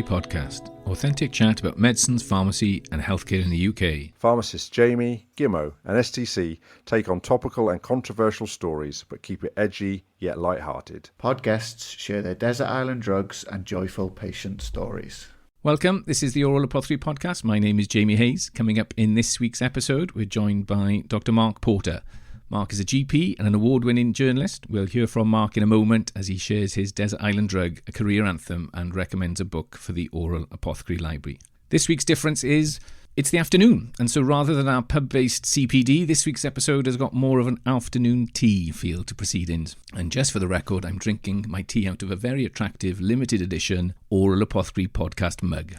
Apothecary Podcast. Authentic chat about medicines, pharmacy and healthcare in the UK. Pharmacists Jamie, Gimmo and STC take on topical and controversial stories but keep it edgy yet light-hearted. Podcasts share their desert island drugs and joyful patient stories. Welcome, this is the Oral Apothecary Podcast. My name is Jamie Hayes. Coming up in this week's episode, we're joined by Dr. Mark Porter. Mark is a GP and an award-winning journalist. We'll hear from Mark in a moment as he shares his desert island drug, a career anthem, and recommends a book for the Oral Apothecary Library. This week's difference is it's the afternoon, and so rather than our pub-based CPD, this week's episode has got more of an afternoon tea feel to proceedings. And just for the record, I'm drinking my tea out of a very attractive limited edition Oral Apothecary Podcast mug.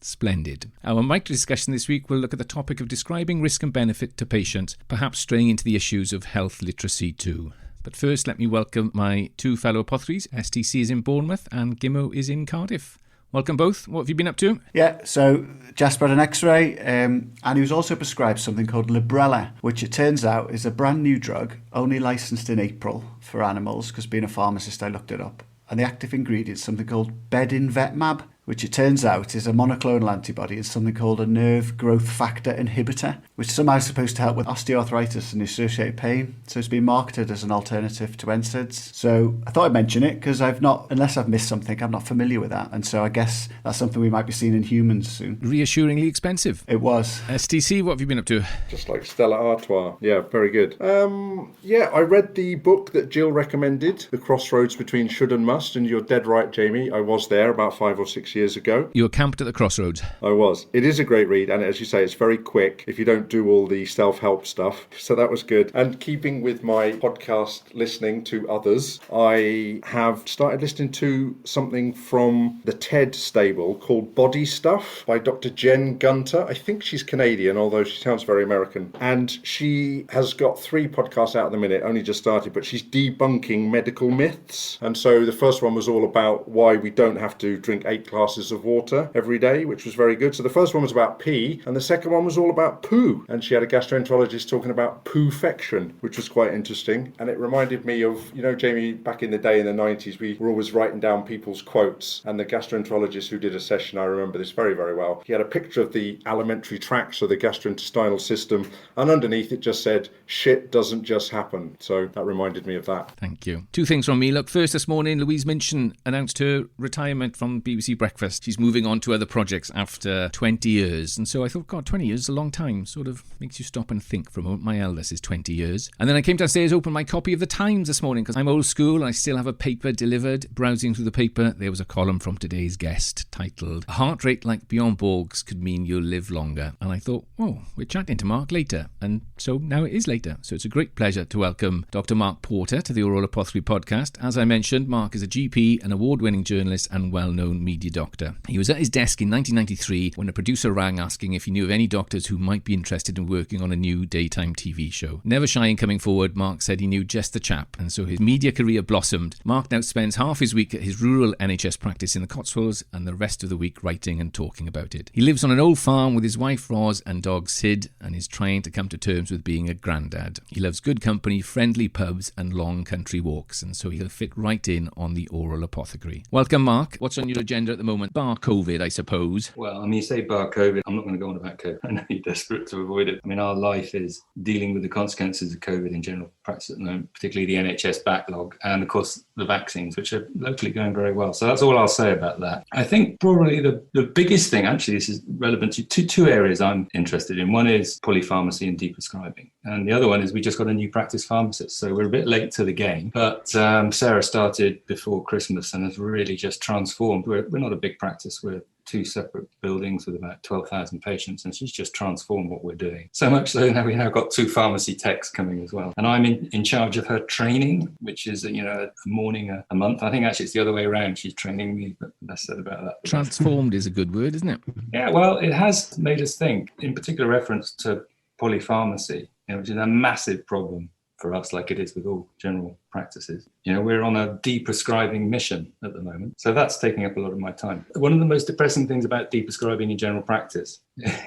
Splendid. Our micro discussion this week will look at the topic of describing risk and benefit to patients, perhaps straying into the issues of health literacy too. But first, let me welcome my two fellow apothecaries. STC is in Bournemouth and Gimmo is in Cardiff. Welcome both. What have you been up to? Yeah, so Jasper had an x-ray and he was also prescribed something called Librela, which it turns out is a brand new drug, only licensed in April for animals, because being a pharmacist I looked it up. And the active ingredient is something called Bedinvetmab, which it turns out is a monoclonal antibody and something called a nerve growth factor inhibitor, which is somehow supposed to help with osteoarthritis and associated pain. So it's been marketed as an alternative to NSAIDs. So I thought I'd mention it because unless I've missed something, I'm not familiar with that. And so I guess that's something we might be seeing in humans soon. Reassuringly expensive. It was. STC, what have you been up to? Just like Stella Artois. Yeah, very good. I read the book that Jill recommended, The Crossroads Between Should and Must, and you're dead right, Jamie. I was there about 5 or 6 years ago. You were camped at the crossroads. I was. It is a great read, and as you say, it's very quick if you don't do all the self-help stuff. So that was good. And keeping with my podcast listening to others, I have started listening to something from the TED stable called Body Stuff by Dr. Jen Gunter. I think she's Canadian, although she sounds very American. And she has got 3 podcasts out at the minute, only just started, but she's debunking medical myths. And so the first one was all about why we don't have to drink 8 glasses of water every day, which was very good. So the first one was about pee, and the second one was all about poo. And she had a gastroenterologist talking about poo-fection, which was quite interesting. And it reminded me of, Jamie, back in the day in the 90s, we were always writing down people's quotes. And the gastroenterologist who did a session, I remember this very, very well. He had a picture of the alimentary tract, so the gastrointestinal system, and underneath it just said, shit doesn't just happen. So that reminded me of that. Thank you. 2 things from me. Look, first this morning, Louise Minchin announced her retirement from BBC Breakfast. She's moving on to other projects after 20 years. And so I thought, God, 20 years is a long time. Sort of makes you stop and think for a moment. My eldest is 20 years. And then I came downstairs, opened my copy of The Times this morning because I'm old school and I still have a paper delivered. Browsing through the paper, there was a column from today's guest titled, "A heart rate like Bjorn Borg's could mean you'll live longer." And I thought, we're chatting to Mark later. And so now it is later. So it's a great pleasure to welcome Dr. Mark Porter to the Oral Apothecary Podcast. As I mentioned, Mark is a GP, an award-winning journalist and well-known media doctor. He was at his desk in 1993 when a producer rang asking if he knew of any doctors who might be interested in working on a new daytime TV show. Never shy in coming forward, Mark said he knew just the chap, and so his media career blossomed. Mark now spends half his week at his rural NHS practice in the Cotswolds and the rest of the week writing and talking about it. He lives on an old farm with his wife Roz and dog Sid and is trying to come to terms with being a granddad. He loves good company, friendly pubs and long country walks, and so he'll fit right in on the Oral Apothecary. Welcome, Mark. What's on your agenda at the moment? Bar COVID, I suppose. Well, you say bar COVID, I'm not going to go on about COVID. I know you're desperate to avoid it. Our life is dealing with the consequences of COVID in general practice at the moment, particularly the NHS backlog and, of course, the vaccines, which are locally going very well. So that's all I'll say about that. I think probably the biggest thing, actually, this is relevant to two areas I'm interested in. One is polypharmacy and deprescribing. And the other one is we just got a new practice pharmacist. So we're a bit late to the game. But Sarah started before Christmas and has really just transformed. We're not a big practice. We're 2 separate buildings with about 12,000 patients, and she's just transformed what we're doing. So much so now we now got 2 pharmacy techs coming as well. And I'm in charge of her training, which is, a morning a month. I think actually it's the other way around. She's training me, but less said about that. Transformed is a good word, isn't it? Yeah, well, it has made us think, in particular reference to polypharmacy, which is a massive problem for us, like it is with all general practices. We're on a deprescribing mission at the moment. So that's taking up a lot of my time. One of the most depressing things about deprescribing in general practice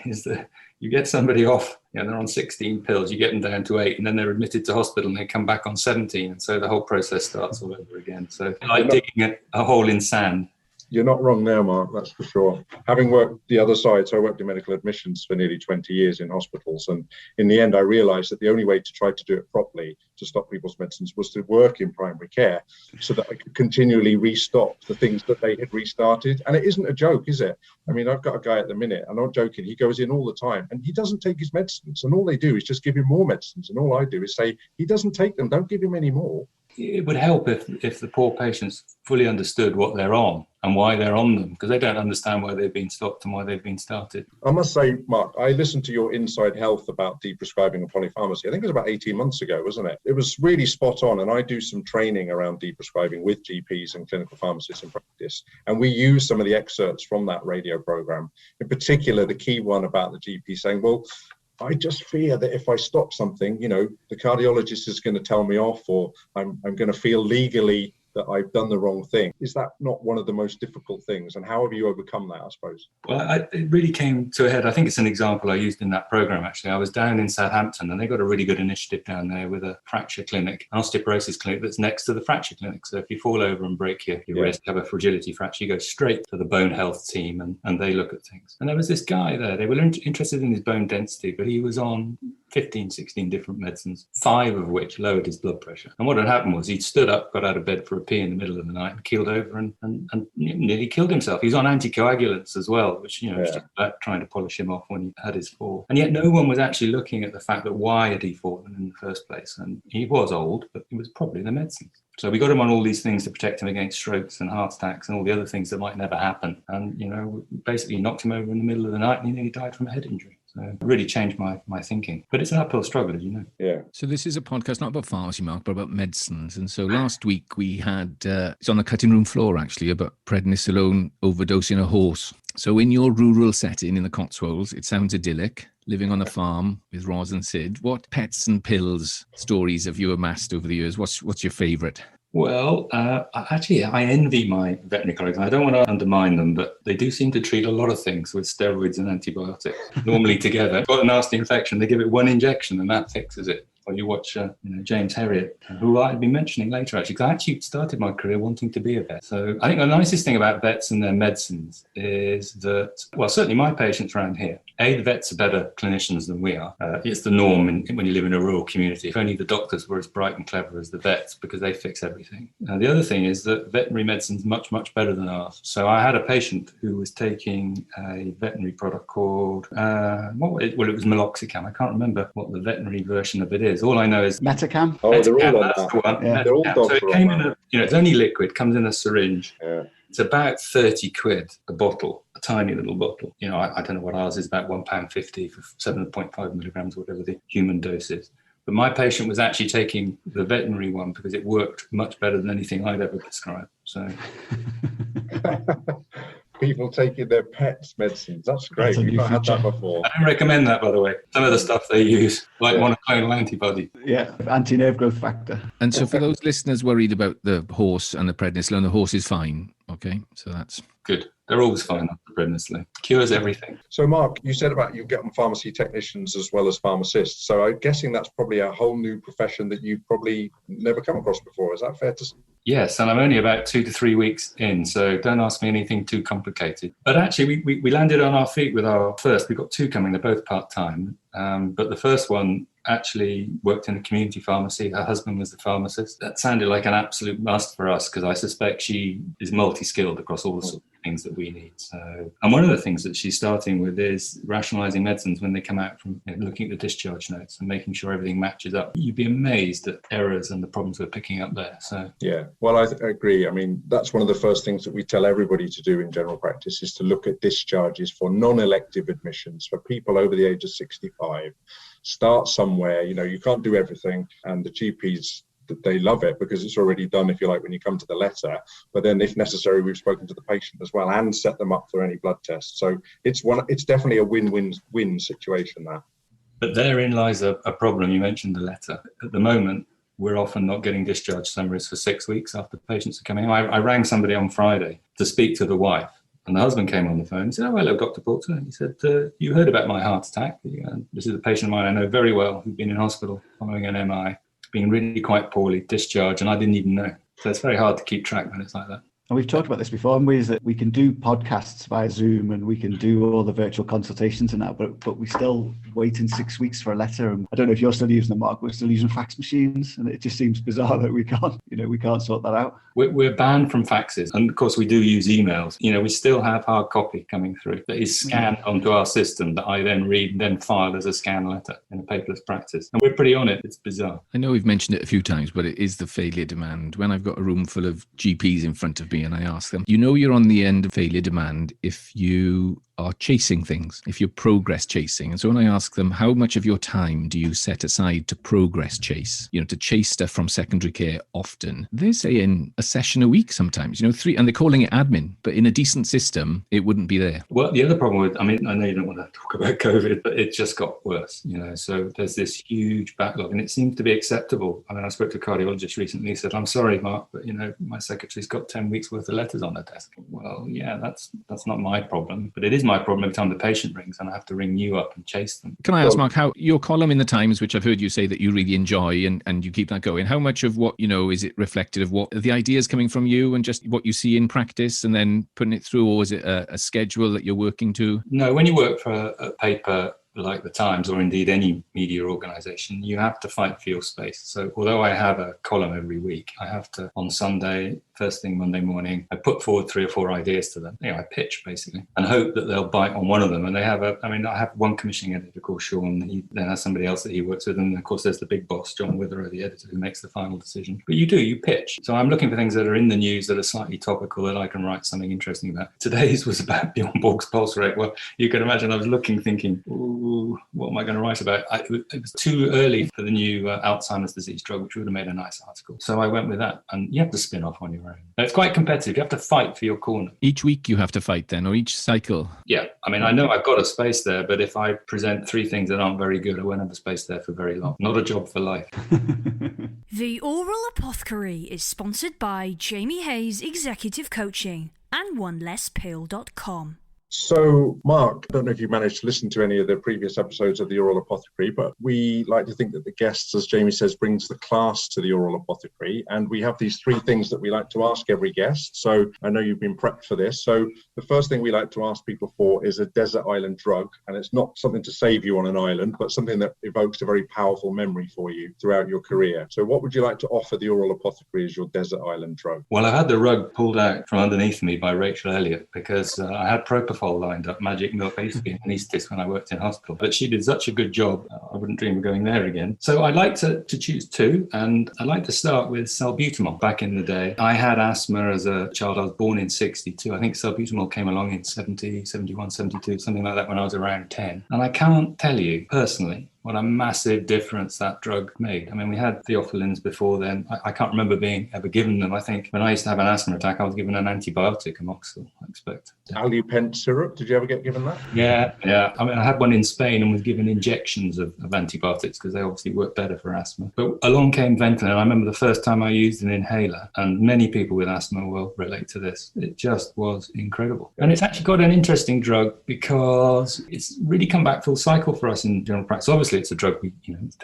is that you get somebody off, they're on 16 pills, you get them down to 8, and then they're admitted to hospital and they come back on 17. And so the whole process starts all over again. So like digging a hole in sand. You're not wrong there, Mark, that's for sure. Having worked the other side, so I worked in medical admissions for nearly 20 years in hospitals. And in the end, I realized that the only way to try to do it properly, to stop people's medicines, was to work in primary care so that I could continually restock the things that they had restarted. And it isn't a joke, is it? I mean, I've got a guy at the minute, I'm not joking, he goes in all the time and he doesn't take his medicines. And all they do is just give him more medicines. And all I do is say, he doesn't take them, don't give him any more. It would help if the poor patients fully understood what they're on and why they're on them, because they don't understand why they've been stopped and why they've been started. I must say, Mark, I listened to your Inside Health about deprescribing and polypharmacy. I think it was about 18 months ago, wasn't it? It was really spot on. And I do some training around deprescribing with GPs and clinical pharmacists in practice. And we use some of the excerpts from that radio program, in particular, the key one about the GP saying, well, I just fear that if I stop something, the cardiologist is going to tell me off, or I'm going to feel legally that I've done the wrong thing. Is that not one of the most difficult things? And how have you overcome that, I suppose? Well, it really came to a head. I think it's an example I used in that program, actually. I was down in Southampton and they got a really good initiative down there with a fracture clinic, an osteoporosis clinic that's next to the fracture clinic. So if you fall over and break your wrist, have a fragility fracture, you go straight to the bone health team and they look at things. And there was this guy there. They were interested in his bone density, but he was on 15, 16 different medicines, 5 of which lowered his blood pressure. And what had happened was he'd stood up, got out of bed for a pee in the middle of the night and keeled over and nearly killed himself. He was on anticoagulants as well, which, was just about trying to polish him off when he had his fall. And yet no one was actually looking at the fact that why had he fallen in the first place? And he was old, but it was probably the medicines. So we got him on all these things to protect him against strokes and heart attacks and all the other things that might never happen. And, basically knocked him over in the middle of the night and he nearly died from a head injury. So it really changed my thinking. But it's an uphill struggle, as you know. Yeah. So this is a podcast not about pharmacy, Mark, but about medicines. And so last week we had, it's on the cutting room floor actually, about prednisolone overdosing a horse. So in your rural setting in the Cotswolds, it sounds idyllic, living on a farm with Roz and Sid. What pets and pills stories have you amassed over the years? What's your favourite? Well, I envy my veterinary colleagues. I don't want to undermine them, but they do seem to treat a lot of things with steroids and antibiotics, normally together. Got a nasty infection, they give it one injection and that fixes it. Or you watch James Herriot, who I'd be mentioning later, actually, because I actually started my career wanting to be a vet. So I think the nicest thing about vets and their medicines is that, well, certainly my patients around here, the vets are better clinicians than we are. It's the norm when you live in a rural community. If only the doctors were as bright and clever as the vets, because they fix everything. The other thing is that veterinary medicine's much, much better than ours. So I had a patient who was taking a veterinary product called, it was meloxicam. I can't remember what the veterinary version of it is. All I know is Metacam. Oh, they're all on that's that. the one. Yeah. They're all dogs. So it came in it's only liquid, comes in a syringe. Yeah. It's about 30 quid a bottle, a tiny little bottle. I don't know what ours is, about £1.50 for 7.5 milligrams, whatever the human dose is. But my patient was actually taking the veterinary one because it worked much better than anything I'd ever prescribed. So. People taking their pets' medicines. That's great. We've not had that before. I don't recommend that, by the way. Some of the stuff they use, like monoclonal antibody. Yeah, anti-nerve growth factor. And so for those listeners worried about the horse and the prednisolone, the horse is fine. Okay, so that's good. They're always fine after prednisolone. Cures everything. So, Mark, you said about you get on pharmacy technicians as well as pharmacists. So I'm guessing that's probably a whole new profession that you've probably never come across before. Is that fair to say? Yes, and I'm only about 2 to 3 weeks in, so don't ask me anything too complicated. But actually, we landed on our feet with our first. We've got 2 coming. They're both part-time. But the first one actually worked in a community pharmacy. Her husband was the pharmacist. That sounded like an absolute must for us because I suspect she is multi-skilled across all the sorts of things that we need. So, and one of the things that she's starting with is rationalising medicines when they come out from looking at the discharge notes and making sure everything matches up. You'd be amazed at errors and the problems we're picking up there. So yeah, well, I agree. I mean, that's one of the first things that we tell everybody to do in general practice is to look at discharges for non-elective admissions for people over the age of 65. Start somewhere. You can't do everything, and the GPs, they love it because it's already done, if you like, when you come to the letter. But then if necessary, we've spoken to the patient as well and set them up for any blood tests. So it's definitely a win-win-win situation there. But therein lies a problem. You mentioned the letter. At the moment, we're often not getting discharge summaries for 6 weeks after patients are coming. I rang somebody on Friday to speak to the wife. And the husband came on the phone and said, "Oh, hello, Dr. Porter." He said, "You heard about my heart attack. This is a patient of mine I know very well who's been in hospital following an MI, being really quite poorly, discharged, and I didn't even know." So it's very hard to keep track when it's like that. And we've talked about this before, and is that we can do podcasts via Zoom and we can do all the virtual consultations and that, but we still wait in 6 weeks for a letter. And I don't know if you're still using them, Mark. We're still using fax machines, and it just seems bizarre that we can't sort that out. We're banned from faxes, and of course we do use emails. We still have hard copy coming through that is scanned onto our system that I then read and then file as a scan letter in a paperless practice. And we're pretty on it. It's bizarre. I know we've mentioned it a few times, but it is the failure demand. When I've got a room full of GPs in front of me and I ask them, you're on the end of failure demand if you are chasing things, if you're progress chasing. And so when I ask them, how much of your time do you set aside to progress chase, to chase stuff from secondary care often, they're saying a session a week sometimes, 3, and they're calling it admin, but in a decent system, it wouldn't be there. Well, the other problem with, I know you don't want to talk about COVID, but it just got worse, so there's this huge backlog and it seems to be acceptable. I spoke to a cardiologist recently, he said, I'm sorry, Mark, but my secretary's got 10 weeks worth of letters on her desk. Well, yeah, that's not my problem, but it is my problem every time the patient rings and I have to ring you up and chase them. Can I ask, Mark, how your column in the Times, which I've heard you say that you really enjoy and you keep that going, how much of what, is it reflected of what the ideas coming from you and just what you see in practice and then putting it through, or is it a schedule that you're working to? No, when you work for a paper like the Times or indeed any media organisation, you have to fight for your space. So although I have a column every week, I have to, on Sunday, first thing Monday morning, I put forward 3 or 4 ideas to them. I pitch basically and hope that they'll bite on one of them. And they have I have one commissioning editor called Sean. He then has somebody else that he works with. And of course, there's the big boss, John Witherow, the editor, who makes the final decision. But you pitch. So I'm looking for things that are in the news that are slightly topical that I can write something interesting about. Today's was about Bjorn Borg's pulse rate. Well, you can imagine I was looking, thinking, ooh, what am I going to write about? It was too early for the new Alzheimer's disease drug, which would have made a nice article. So I went with that. And you have to spin off on your own. It's quite competitive. You have to fight for your corner. Each week you have to fight then, or each cycle? Yeah. I know I've got a space there, but if I present 3 things that aren't very good, I won't have a space there for very long. Not a job for life. The Oral Apothecary is sponsored by Jamie Hayes Executive Coaching and onelesspill.com. So, Mark, I don't know if you managed to listen to any of the previous episodes of the Oral Apothecary, but we like to think that the guests, as Jamie says, brings the class to the Oral Apothecary. And we have these 3 things that we like to ask every guest. So I know you've been prepped for this. So the first thing we like to ask people for is a desert island drug. And it's not something to save you on an island, but something that evokes a very powerful memory for you throughout your career. So what would you like to offer the Oral Apothecary as your desert island drug? Well, I had the rug pulled out from underneath me by Rachel Elliott because I had propofol lined up, magic milk. I used to be an anaesthetist when I worked in hospital, but she did such a good job, I wouldn't dream of going there again. So I like to choose 2, and I like to start with salbutamol. Back in the day, I had asthma as a child. I was born in 62. I think salbutamol came along in 70, 71, 72, something like that when I was around 10. And I can't tell you personally what a massive difference that drug made. We had theophylline before then. I can't remember being ever given them. I think when I used to have an asthma attack, I was given an antibiotic, amoxicillin, I expect. Alupent syrup, did you ever get given that? Yeah. I had one in Spain and was given injections of antibiotics because they obviously work better for asthma. But along came Ventolin. I remember the first time I used an inhaler, and many people with asthma will relate to this. It just was incredible. And it's actually got an interesting drug because it's really come back full cycle for us in general practice. Obviously, it's a drug it's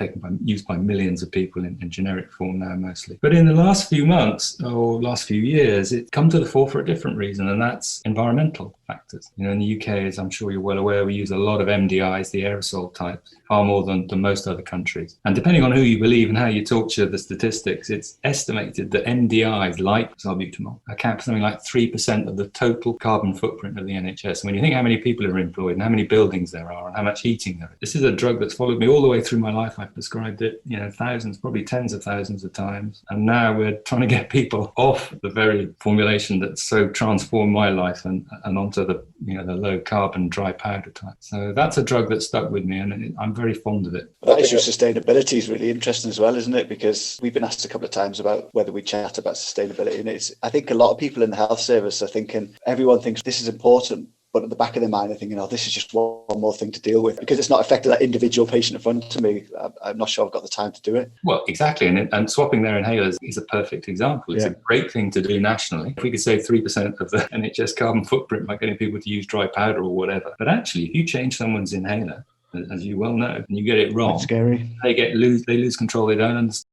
used by millions of people in generic form now mostly. But in the last few months or last few years, it's come to the fore for a different reason, and that's environmental factors. In the UK, as I'm sure you're well aware, we use a lot of MDIs, the aerosol types, far more than most other countries. And depending on who you believe and how you talk to the statistics, it's estimated that MDIs, like salbutamol, account for something like 3% of the total carbon footprint of the NHS. And when you think how many people are employed and how many buildings there are and how much heating there is, this is a drug that's followed me all the way through my life. I've prescribed it, thousands, probably tens of thousands of times. And now we're trying to get people off the very formulation that's so transformed my life and onto the low carbon dry powder type. So that's a drug that stuck with me, and I'm very fond of it. That issue of sustainability is really interesting as well, isn't it? Because we've been asked a couple of times about whether we chat about sustainability, and I think a lot of people in the health service are thinking, everyone thinks this is important, but at the back of their mind, they're thinking, this is just one more thing to deal with because it's not affecting that individual patient in front of me. I'm not sure I've got the time to do it. Well, exactly. And swapping their inhalers is a perfect example. It's a great thing to do nationally. If we could save 3% of the NHS carbon footprint by getting people to use dry powder or whatever. But actually, if you change someone's inhaler, as you well know, and you get it wrong, that's scary. They lose control. They don't understand